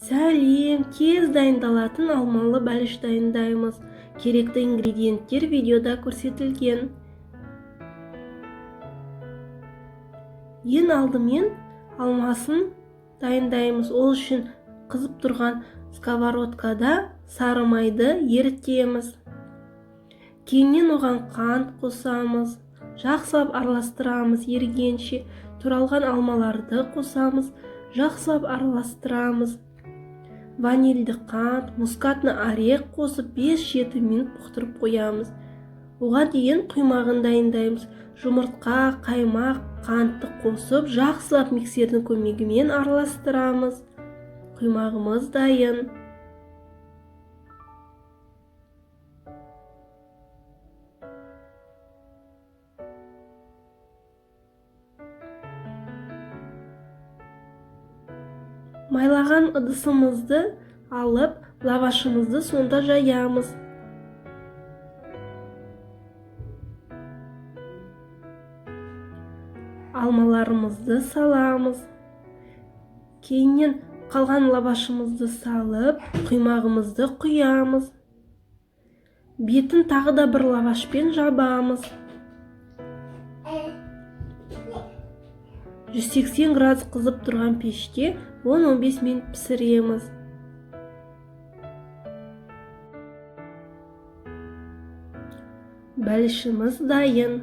Сәлем, тез дайындалатын алмалы бәліш дайындаймыз. Керекті ингредиенттер видеода көрсетілген. Ең алдымен алмасын дайындаймыз. Ол үшін қызып тұрған сковородкада сары майды ерітеміз. Кейіннен оған қант қосамыз. Жақсылап араластырамыз. Ерігенше туралған алмаларды қосамыз. Жақсылап араластырамыз. Ванильді қант, мускатный орех қосып 5-7 минут бұқтырып қоямыз. Оған дейін құймағын дайындаймыз. Жұмыртқа, қаймақ, қантты қосып, жақсылап миксердің көмегімен араластырамыз. Құймағымыз дайын. Майлаған ыдысымызды алып, лавашымызды сонда жаямыз. Алмаларымызды саламыз. Кейіннен қалған лавашымызды салып, құймағымызды құямыз. Бетін тағы да бір лавашпен жабамыз. 180 градус қызып тұрған пеште 10-15 минут пісіреміз. Бәлішіміз дайын.